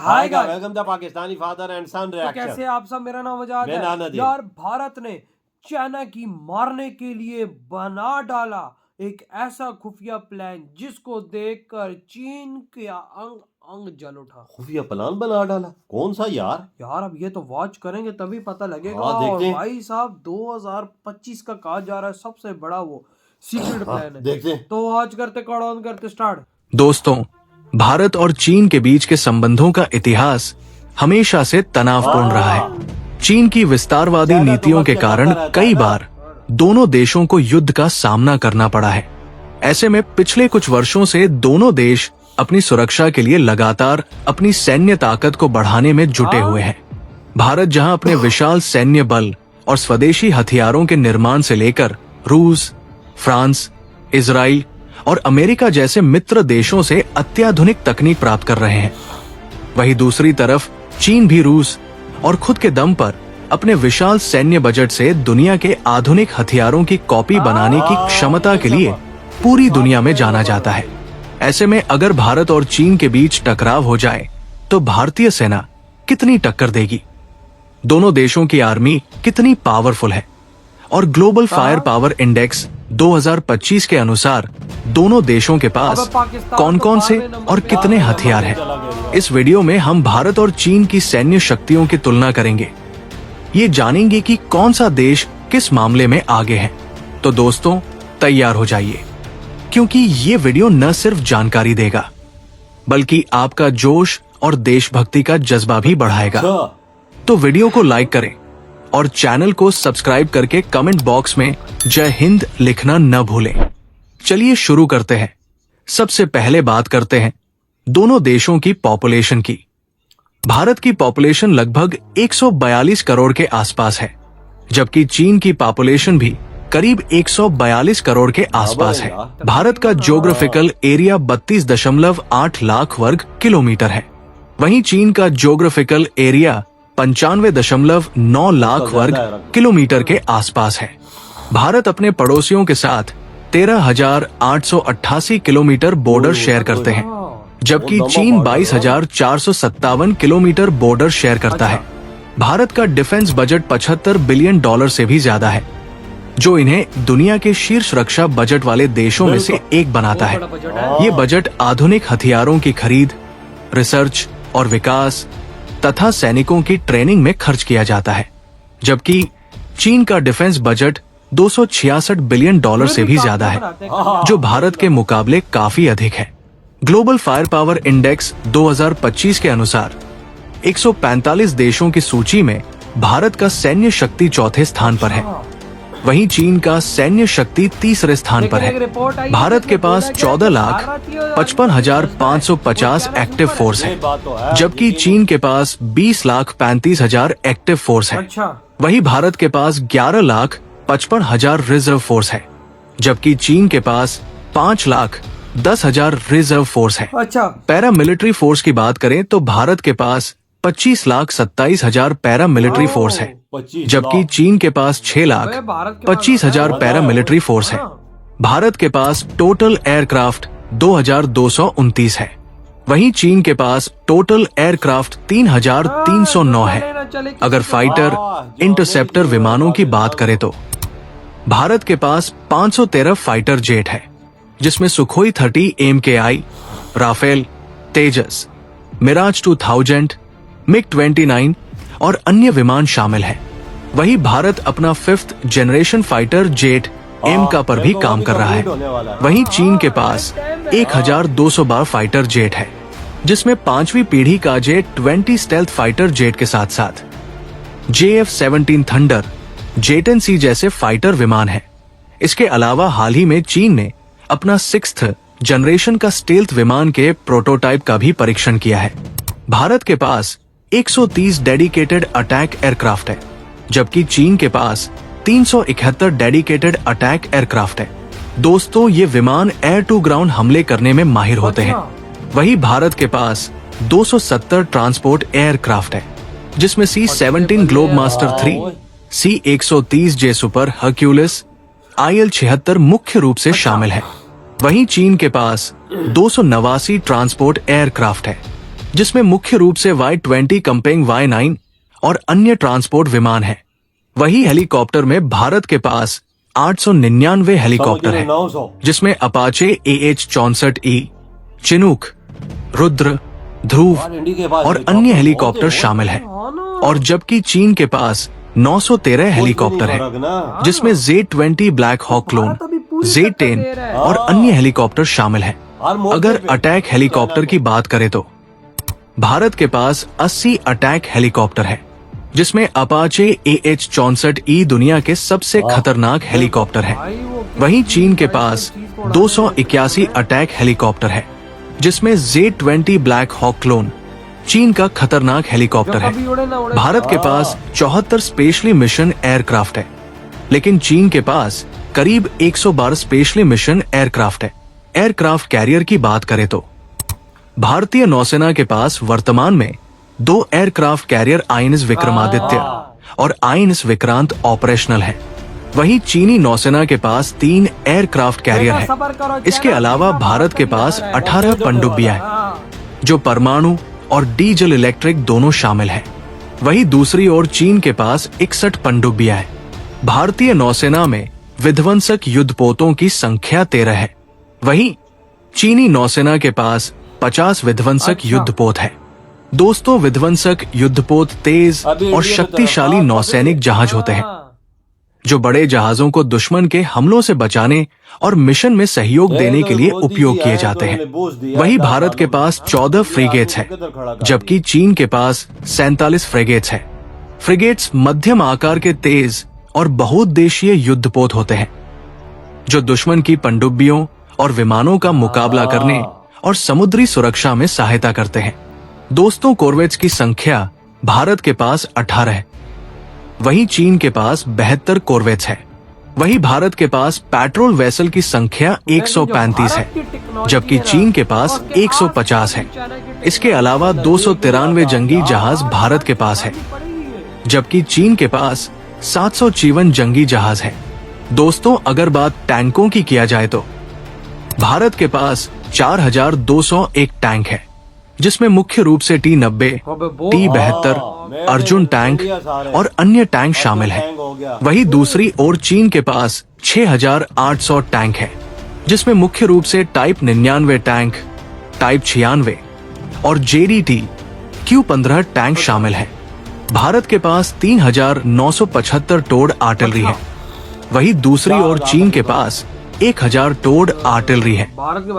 Hi guys, welcome the Pakistani father and son reaction. कैसे आप सब। मेरा नाम आजाद मैं नाना है। दी। यार भारत ने चाइना की मारने के लिए बना डाला एक ऐसा खुफिया प्लान जिसको देखकर चीन का अंग अंग जल उठा। खुफिया प्लान बना डाला? कौन सा यार? यार अब ये तो वॉच करेंगे तभी पता लगेगा। हाँ, और देखते हैं। भाई साहब 2025 का कहा जा रहा है सबसे बड़ा वो सीक्रेट प्लान है। देखते हैं। तो आज करते कौन करते स्टार्ट। दोस्तों, भारत और चीन के बीच के संबंधों का इतिहास हमेशा से तनावपूर्ण रहा है। चीन की विस्तारवादी नीतियों के कारण कई बार दोनों देशों को युद्ध का सामना करना पड़ा है। ऐसे में पिछले कुछ वर्षों से दोनों देश अपनी सुरक्षा के लिए लगातार अपनी सैन्य ताकत को बढ़ाने में जुटे हुए हैं। भारत जहां अपने विशाल सैन्य बल और स्वदेशी हथियारों के निर्माण से लेकर रूस, फ्रांस, इजराइल और अमेरिका जैसे मित्र देशों से अत्याधुनिक तकनीक प्राप्त कर रहे हैं, वहीं दूसरी तरफ चीन भी रूस और खुद के दम पर अपने विशाल सैन्य बजट से दुनिया के आधुनिक हथियारों की कॉपी बनाने की क्षमता के लिए पूरी दुनिया में जाना जाता है। ऐसे में अगर भारत और चीन के बीच टकराव हो जाए तो भारतीय सेना कितनी टक्कर देगी, दोनों देशों की आर्मी कितनी पावरफुल है और ग्लोबल फायर पावर इंडेक्स 2025 के अनुसार दोनों देशों के पास कौन कौन से और कितने हथियार हैं। इस वीडियो में हम भारत और चीन की सैन्य शक्तियों की तुलना करेंगे। ये जानेंगे कि कौन सा देश किस मामले में आगे है। तो दोस्तों तैयार हो जाइए, क्योंकि ये वीडियो न सिर्फ जानकारी देगा बल्कि आपका जोश और देशभक्ति का जज्बा भी बढ़ाएगा। तो वीडियो को लाइक करें और चैनल को सब्सक्राइब करके कमेंट बॉक्स में जय हिंद लिखना न भूलें। चलिए शुरू करते हैं। सबसे पहले बात करते हैं दोनों देशों की पॉपुलेशन की। भारत की पॉपुलेशन लगभग 142 करोड़ के आसपास है, जबकि चीन की पॉपुलेशन भी करीब 142 करोड़ के आसपास है। भारत का ज्योग्राफिकल एरिया 32.8 लाख वर्ग किलोमीटर है, वहीं चीन का ज्योग्राफिकल एरिया 95.9 लाख वर्ग किलोमीटर के आसपास है। भारत अपने पड़ोसियों के साथ 13,888 किलोमीटर बॉर्डर शेयर करते हैं, जबकि चीन 22,457 किलोमीटर बॉर्डर शेयर करता है। भारत का डिफेंस बजट $75 बिलियन से भी ज्यादा है, जो इन्हें दुनिया के शीर्ष रक्षा बजट वाले देशों में से एक बनाता है। ये बजट आधुनिक हथियारों की खरीद, रिसर्च और विकास तथा सैनिकों की ट्रेनिंग में खर्च किया जाता है, जबकि चीन का डिफेंस बजट $266 बिलियन से भी ज्यादा है, जो भारत के मुकाबले काफी अधिक है। ग्लोबल फायर पावर इंडेक्स 2025 के अनुसार 145 देशों की सूची में भारत का सैन्य शक्ति चौथे स्थान पर है, वहीं चीन का सैन्य शक्ति तीसरे स्थान पर है। भारत के पास 14,55,550 एक्टिव फोर्स है, जबकि चीन के पास 20,35,000 एक्टिव फोर्स है। वहीं भारत के पास 11,55,000 रिजर्व फोर्स है, जबकि चीन के पास 5,10,000 रिजर्व फोर्स है। पैरा मिलिट्री फोर्स की बात करें तो भारत के पास 25,27,000 पैरा मिलिट्री फोर्स है, जबकि चीन के पास 6,25,000 पैरा मिलिट्री फोर्स है। भारत के पास टोटल एयरक्राफ्ट 2,229 है, वहीं चीन के पास टोटल एयरक्राफ्ट 3,309 है। अगर फाइटर इंटरसेप्टर विमानों की बात करें तो भारत के पास 513 फाइटर जेट है, जिसमें सुखोई 30 MKI, राफेल, तेजस, मिराज 2000, MiG-29 और अन्य विमान शामिल हैं। वहीं भारत अपना 5th जनरेशन फाइटर जेट एमका पर भी काम कर रहा है। वहीं चीन के पास 1,212 फाइटर जेट है, जिसमें 5वीं पीढ़ी का जेट 20 स्टेल्थ फाइटर जेट के साथ साथ JF-17 थंडर, JTEN-C जैसे फाइटर विमान हैं। इसके अलावा हाल ही में चीन ने अपना 6th जनरेशन का स्टेल्थ विमान के प्रोटोटाइप का भी परीक्षण किया है। भारत के पास 130 डेडिकेटेड अटैक एयरक्राफ्ट है, जबकि चीन के पास 371 डेडिकेटेड अटैक एयरक्राफ्ट है। दोस्तों, ये विमान एयर टू ग्राउंड हमले करने में माहिर होते हैं। वहीं भारत के पास 270 ट्रांसपोर्ट एयरक्राफ्ट है, जिसमें C-17 globe master 3, C-130J super Hercules, IL-76 मुख्य रूप से शामिल है। वहीं चीन के पास 289 ट्रांसपोर्ट एयरक्राफ्ट है, जिसमें मुख्य रूप से Y-20 कंपेंग Y9 और अन्य ट्रांसपोर्ट विमान हैं। वही हेलीकॉप्टर में भारत के पास 899 हेलीकॉप्टर हैं, 900। जिसमें अपाचे AH-64E, चिनूक, रुद्र, ध्रुव इंडिया के पास और अन्य हेलीकॉप्टर शामिल हैं। हाँ ना। और जबकि चीन के पास 913 हेलीकॉप्टर हैं, जिसमें Z-20 Black Hawk clone, Bharat अभी पूरी Z-10 टक्कर दे रहा है। और अन्य हेलीकॉप्टर शामिल हैं। हर मोर्चे अगर पे अटैक हेलीकॉप्टर की बात करें तो भारत के पास 80 अटैक हेलीकॉप्टर है, जिसमें अपाचे AH-64E दुनिया के सबसे खतरनाक हेलीकॉप्टर है। भाई वो वहीं चीन के पास 281 अटैक हेलीकॉप्टर है, जिसमें Z-20 ब्लैक हॉक क्लोन चीन का खतरनाक हेलीकॉप्टर है। कभी उड़े ना उड़े। भारत के पास 74 स्पेशली मिशन एयरक्राफ्ट है, लेकिन चीन के पास करीब 112 स्पेशली मिशन एयरक्राफ्ट है। एयरक्राफ्ट कैरियर की बात करें तो भारतीय नौसेना के पास वर्तमान में 2 एयरक्राफ्ट कैरियर आईएनएस विक्रमादित्य और आईएनएस विक्रांत ऑपरेशनल हैं। वहीं चीनी नौसेना के पास 3 एयरक्राफ्ट कैरियर हैं। सबर करो, इसके चैनल अलावा की भारत के पास बात 18 पनडुब्बियां हैं, हाँ। जो परमाणु और डीजल इलेक्ट्रिक दोनों शामिल हैं। वहीं दूसरी ओर चीन के पास 61 पनडुब्बियां हैं। भारतीय नौसेना में विध्वंसक युद्धपोतों की संख्या 13 है। वहीं चीनी नौसेना के पास 50 विध्वंसक अच्छा। युद्धपोत है। दोस्तों, विध्वंसक युद्धपोत तेज अभी और इंडिया की शक्तिशाली तरफ नौसैनिक जहाज होते हैं, हाँ। जो बड़े जहाजों को दुश्मन के हमलों से बचाने और मिशन में सहयोग देने के लिए उपयोग किए जाते हैं। वही भारत के पास 14 फ्रिगेट्स हैं, जबकि चीन के पास 47 फ्रिगेट्स हैं। फ्रिगेट्स मध्यम आकार के तेज और बहुउद्देशीय युद्धपोत होते हैं, जो दुश्मन की पनडुब्बियों और विमानों का मुकाबला करने और समुद्री सुरक्षा में सहायता करते हैं। दोस्तों, कॉर्वेट्स की संख्या भारत के पास 18 है। वहीं चीन के पास 72 कॉर्वेट्स है। वहीं भारत के पास पेट्रोल वेसल की संख्या 135 है, जबकि चीन के पास 150 है। इसके अलावा 293 जंगी जहाज भारत के पास है, जबकि चीन के पास 754 जंगी जहाज है। दोस्तों, अगर बात टैंकों की किया जाए तो भारत के पास 4201 टैंक है, जिसमें मुख्य रूप से T-90, T-72, अर्जुन टैंक और अन्य टैंक शामिल हैं। वहीं दूसरी ओर चीन के पास 6800 टैंक है, जिसमें मुख्य रूप से टाइप 99 टैंक, टाइप 96 और JDT Q-15 टैंक शामिल है। भारत के पास 3975 टोड आर्टिलरी है। वहीं दूसरी ओर चीन के पास 1000 टोड आर्टिलरी है।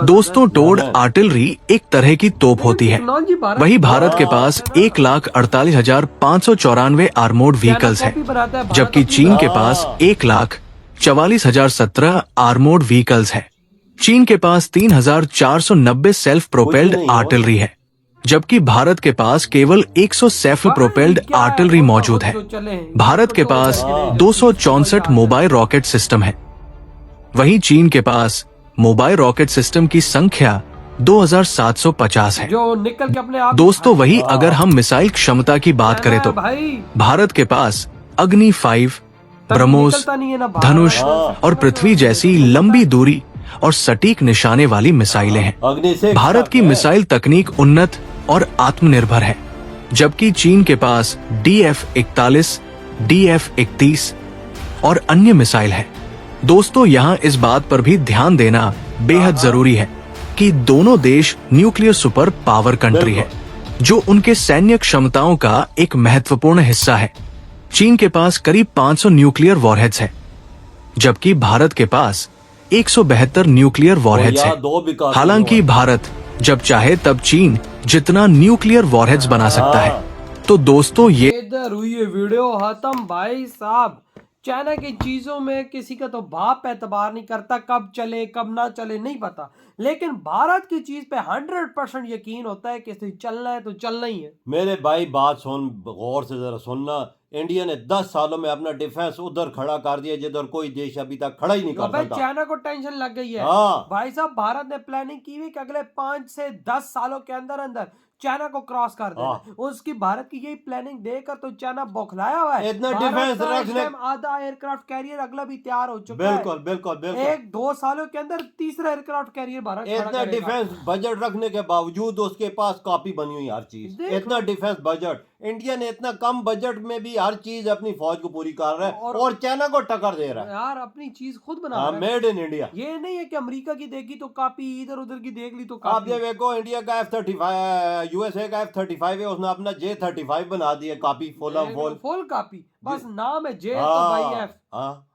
दोस्तों, टोड आर्टिलरी एक तरह की तोप होती है। वही भारत के पास 1,48,594 आर्मोर्ड व्हीकल्स है, जबकि चीन के पास 1,44,017 आर्मोर्ड व्हीकल्स है। चीन के पास 3,490 सेल्फ प्रोपेल्ड आर्टिलरी है, जबकि भारत के पास केवल 100 सेल्फ प्रोपेल्ड आर्टिलरी मौजूद है। भारत के पास 264 मोबाइल रॉकेट सिस्टम है। वहीं चीन के पास मोबाइल रॉकेट सिस्टम की संख्या 2750 है। जो निकल के अपने आप दोस्तों, वही अगर हम मिसाइल क्षमता की बात करें तो भाई भारत के पास अग्नि 5, ब्रह्मोस, निकलता नहीं है ना बाहर। धनुष और पृथ्वी जैसी लंबी दूरी और सटीक निशाने वाली मिसाइलें हैं। अग्नि से भारत की मिसाइल तकनीक उन्नत और आत्मनिर्भर है, जबकि चीन के पास DF-41, DF-31 और अन्य मिसाइल है। दोस्तों, यहाँ इस बात पर भी ध्यान देना बेहद जरूरी है कि दोनों देश न्यूक्लियर सुपर पावर कंट्री है, जो उनके सैन्य क्षमताओं का एक महत्वपूर्ण हिस्सा है। चीन के पास करीब 500 न्यूक्लियर वॉरहेड्स है, जबकि भारत के पास 172 न्यूक्लियर वॉरहेड्स है। हालांकि भारत जब चाहे तब चीन जितना न्यूक्लियर वॉरहेड्स बना सकता है। तो दोस्तों, ये इधर हुई ये वीडियो खत्म भाई साहब। चाइना की चीजों में किसी का तो बाप एतबार नहीं करता, कब चले कब ना चले नहीं पता, लेकिन भारत की चीज पे 100% यकीन होता है कि इसे चलना है तो चलना ही है। मेरे भाई बात सुन, गौर से जरा सुनना। इंडिया ने 10 सालों में अपना डिफेंस उधर खड़ा कर दिया जिधर कोई देश अभी तक खड़ा ही नहीं कर भाई सकता। चाइना को टेंशन लग गई है। हाँ। भाई साहब, भारत ने प्लानिंग की हुई कि अगले 5 से 10 सालों के अंदर अंदर चाइना को क्रॉस कर देना। हाँ। उसकी भारत की यही प्लानिंग देखकर तो चाइना बौखलाया हुआ है। इतना भारत डिफेंस का इस रखने, टाइम आधा एयरक्राफ्ट कैरियर अगला भी तैयार हो चुका है। बिल्कुल बिल्कुल बिल्कुल, 1-2 सालों के अंदर तीसरा एयरक्राफ्ट कैरियर भारत खड़ा इतना करेगा। डिफेंस बजट रखने के बावजूद उसके पास कॉपी बनी हुई हर चीज। देख इतना डिफेंस बजट, इंडिया ने इतना कम बजट में भी हर चीज अपनी फौज को पूरी कर रहा है और चाइना को टक्कर दे रहा है। यार अपनी चीज खुद बना हाँ, रहा है। Made in India. ये नहीं है कि अमेरिका की देखी तो कॉपी, इधर उधर की देख ली तो आप कॉपी। ये देखो, इंडिया का F-35, यूएसए का F-35 है, उसने अपना J-35 बना दिया कॉपी, फुल फुल कॉपी, बस नाम है जे तो हाँ भाई एफ। हाँ।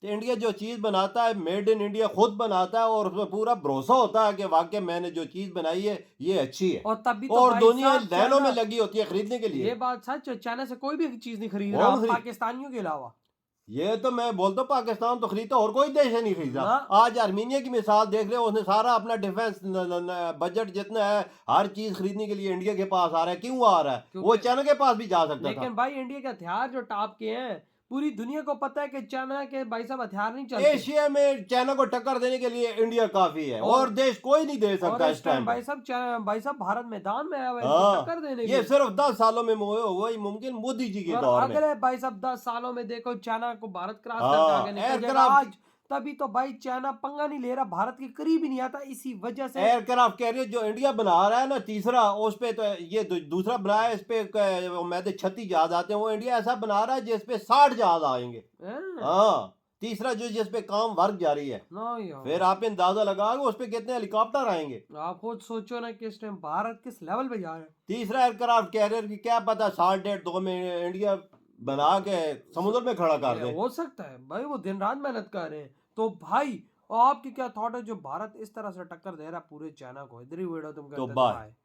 तो इंडिया जो चीज बनाता है मेड इन इंडिया खुद बनाता है और उसमें पूरा भरोसा होता है कि वाकई मैंने जो चीज बनाई है ये अच्छी है। और तब भी तो और भाई दुनिया साहब लाइनों में चाइना, लगी होती है खरीदने के ये लिए। बात सच है, चाइना से कोई भी चीज नहीं खरीद कौन रहा खरीद- पाकिस्तानियों के अलावा। ये तो मैं बोलता हूँ, पाकिस्तान तो खरीदता और कोई देश नहीं खरीदा। हाँ। आज आर्मीनिया की मिसाल देख रहे हो, उसने सारा अपना डिफेंस बजट जितना है हर चीज खरीदने के लिए इंडिया के पास आ रहा है। क्यों आ रहा है? वो क्योंकि- चाइना के पास भी जा सकता था। लेकिन भाई इंडिया के हथियार जो टॉप के हैं, पूरी दुनिया को पता है कि चाइना के भाई साहब हथियार नहीं चलते। एशिया में चाइना को टक्कर देने के लिए इंडिया काफी है और देश कोई नहीं दे और सकता इस इस टाइम टाइम। भाई साहब भारत मैदान में आया हुआ है इनको हाँ, टक्कर देने ये की। सिर्फ 10 सालों में वही मुमकिन मोदी जी के और दौर में। अगले भाई साहब 10 सालों में देखो चाइना को भारत क्रॉस हाँ, करके आगे निकल जाएगा। एयरक्राफ्ट- आज तभी तो भाई चाइना पंगा नहीं ले रहा, भारत के करीब ही नहीं आता, इसी वजह से। एयरक्राफ्ट कैरियर जो इंडिया बना रहा है ना तीसरा, उस पे तो ये दूसरा बनाया है, इस पे मैंने 36 जहाज आते हैं। वो इंडिया ऐसा बना रहा है जिस पे 60 जहाज आएंगे। हैं? हाँ, तीसरा जो जिस पे काम वर्क जारी है। ना यार, फिर आप अंदाजा लगाओगे उस पे कितने हेलीकॉप्टर आएंगे। आप खुद सोचो ना कि इस टाइम भारत किस लेवल पे जा रहा है। तीसरा एयरक्राफ्ट कैरियर की क्या पता 1.5-1.5-2 में इंडिया बना के समुद्र में खड़ा कर दे। हो सकता है भाई, वो दिन रात मेहनत कर रहे हैं। तो भाई आपकी क्या थॉट है जो भारत इस तरह से टक्कर दे रहा है पूरे चाइना को? इधर ही वीडियो तुम तो कहते बाय। हैं